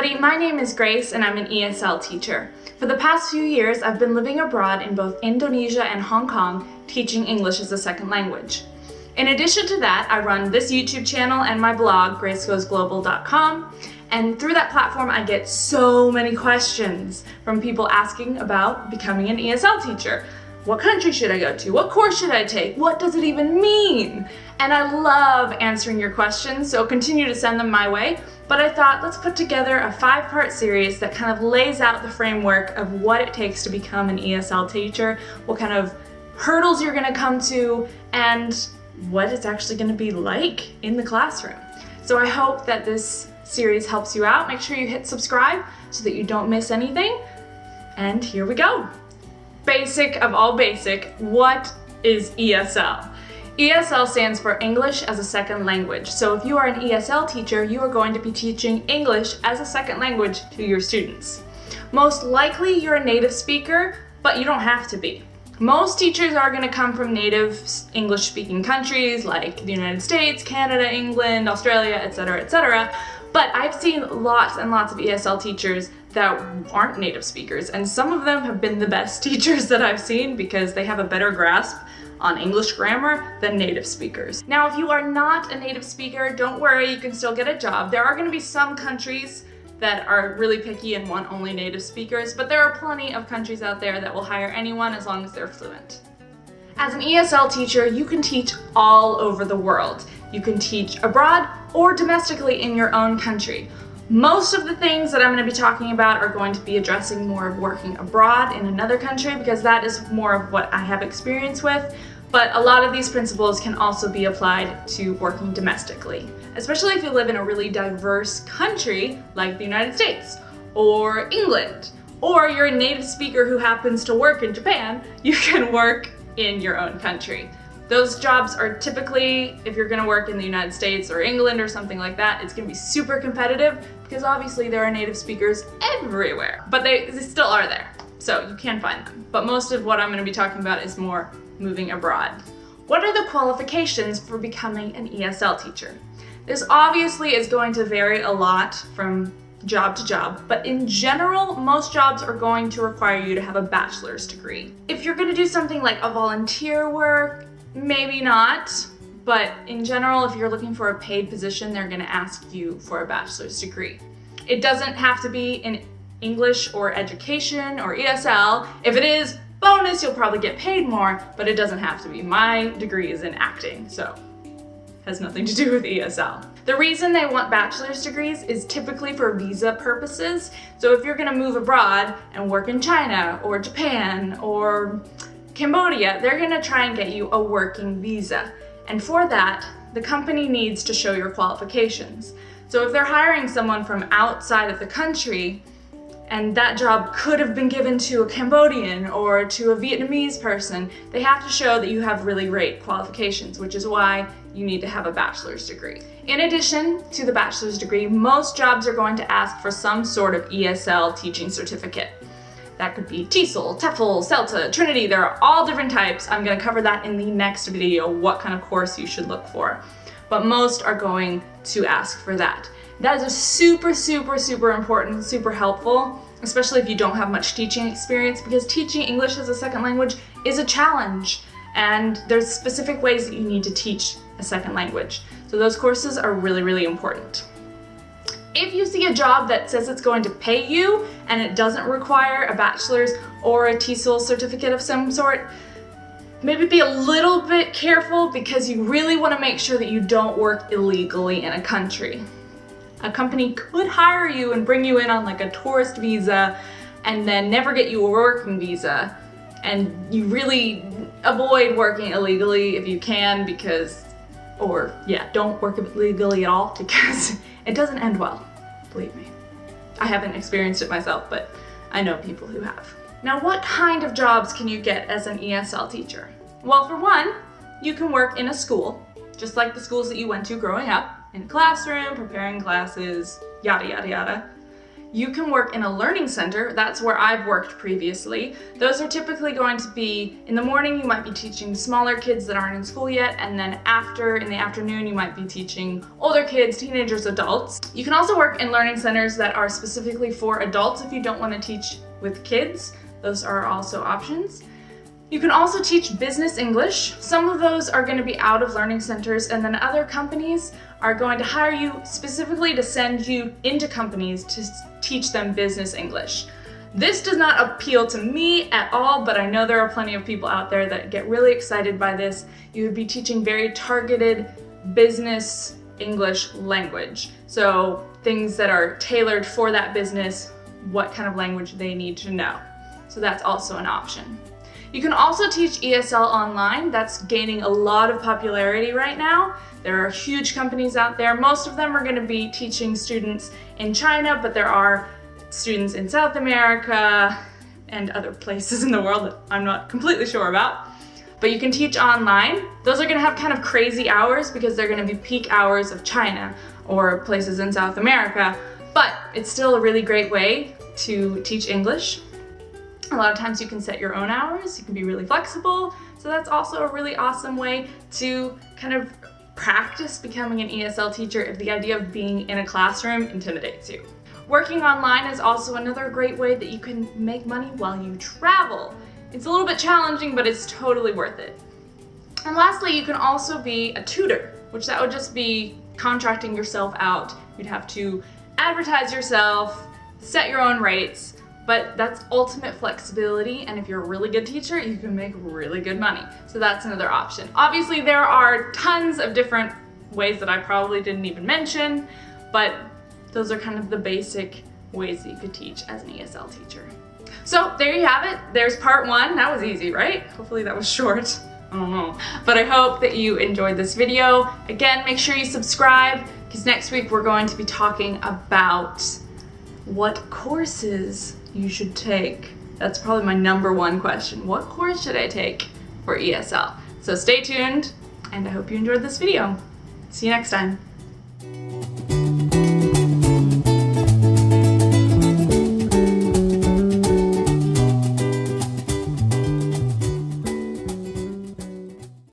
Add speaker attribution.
Speaker 1: everybody, my name is Grace and I'm an ESL teacher. For the past few years, I've been living abroad in both Indonesia and Hong Kong, teaching English as a second language. In addition to that, I run this YouTube channel and my blog, gracegoesglobal.com, and through that platform I get so many questions from people asking about becoming an ESL teacher. What country should I go to? What course should I take? What does it even mean? And I love answering your questions, so continue to send them my way. But I thought, let's put together a 5-part series that kind of lays out the framework of what it takes to become an ESL teacher, what kind of hurdles you're gonna come to, and what it's actually gonna be like in the classroom. So I hope that this series helps you out. Make sure you hit subscribe so that you don't miss anything. And here we go. Basic of all basic, what is ESL? ESL stands for English as a Second Language. So if you are an ESL teacher, you are going to be teaching English as a second language to your students. Most likely you're a native speaker, but you don't have to be. Most teachers are going to come from native English-speaking countries like the United States, Canada, England, Australia, etc., etc. But I've seen lots and lots of ESL teachers that aren't native speakers, and some of them have been the best teachers that I've seen because they have a better grasp on English grammar than native speakers. Now, if you are not a native speaker, don't worry, you can still get a job. There are going to be some countries that are really picky and want only native speakers, but there are plenty of countries out there that will hire anyone as long as they're fluent. As an ESL teacher, you can teach all over the world. You can teach abroad or domestically in your own country. Most of the things that I'm going to be talking about are going to be addressing more of working abroad in another country because that is more of what I have experience with, but a lot of these principles can also be applied to working domestically, especially if you live in a really diverse country like the United States or England, or you're a native speaker who happens to work in Japan. You can work in your own country. Those jobs are typically, if you're gonna work in the United States or England or something like that, it's gonna be super competitive because obviously there are native speakers everywhere, but they still are there, so you can find them. But most of what I'm gonna be talking about is more moving abroad. What are the qualifications for becoming an ESL teacher? This obviously is going to vary a lot from job to job, but in general, most jobs are going to require you to have a bachelor's degree. If you're gonna do something like a volunteer work, maybe not, but in general, if you're looking for a paid position, they're gonna ask you for a bachelor's degree. It doesn't have to be in English or education or ESL. If it is, bonus, you'll probably get paid more, but it doesn't have to be. My degree is in acting, so has nothing to do with ESL. The reason they want bachelor's degrees is typically for visa purposes. So if you're gonna move abroad and work in China or Japan or Cambodia, they're gonna try and get you a working visa. And for that, the company needs to show your qualifications. So if they're hiring someone from outside of the country, and that job could have been given to a Cambodian or to a Vietnamese person, they have to show that you have really great qualifications, which is why you need to have a bachelor's degree. In addition to the bachelor's degree, most jobs are going to ask for some sort of ESL teaching certificate. That could be TESOL, TEFL, CELTA, Trinity, there are all different types. I'm gonna cover that in the next video, what kind of course you should look for. But most are going to ask for that. That is a super, super, super important, super helpful, especially if you don't have much teaching experience, because teaching English as a second language is a challenge, and there's specific ways that you need to teach a second language. So those courses are really, really important. If you see a job that says it's going to pay you and it doesn't require a bachelor's or a TESOL certificate of some sort, maybe be a little bit careful because you really want to make sure that you don't work illegally in a country. A company could hire you and bring you in on like a tourist visa and then never get you a working visa. And you really avoid working illegally if you can don't work illegally at all because it doesn't end well, believe me. I haven't experienced it myself, but I know people who have. Now, what kind of jobs can you get as an ESL teacher? Well, for one, you can work in a school, just like the schools that you went to growing up, in a classroom, preparing classes, yada, yada, yada. You can work in a learning center. That's where I've worked previously. Those are typically going to be, in the morning you might be teaching smaller kids that aren't in school yet, and then in the afternoon you might be teaching older kids, teenagers, adults. You can also work in learning centers that are specifically for adults if you don't want to teach with kids. Those are also options. You can also teach business English. Some of those are going to be out of learning centers, and then other companies are going to hire you specifically to send you into companies to teach them business English. This does not appeal to me at all, but I know there are plenty of people out there that get really excited by this. You would be teaching very targeted business English language. So things that are tailored for that business, what kind of language they need to know. So that's also an option. You can also teach ESL online. That's gaining a lot of popularity right now. There are huge companies out there. Most of them are going to be teaching students in China, but there are students in South America and other places in the world that I'm not completely sure about. But you can teach online. Those are going to have kind of crazy hours because they're going to be peak hours of China or places in South America, but it's still a really great way to teach English. A lot of times you can set your own hours, you can be really flexible, so that's also a really awesome way to kind of practice becoming an ESL teacher if the idea of being in a classroom intimidates you. Working online is also another great way that you can make money while you travel. It's a little bit challenging, but it's totally worth it. And lastly, you can also be a tutor, which that would just be contracting yourself out. You'd have to advertise yourself, set your own rates, but that's ultimate flexibility, and if you're a really good teacher, you can make really good money. So that's another option. Obviously, there are tons of different ways that I probably didn't even mention, but those are kind of the basic ways that you could teach as an ESL teacher. So there you have it. There's part one. That was easy, right? Hopefully that was short. I don't know. But I hope that you enjoyed this video. Again, make sure you subscribe, because next week we're going to be talking about what courses you should take. That's probably my #1 question. What course should I take for ESL? So stay tuned, and I hope you enjoyed this video. See you next time.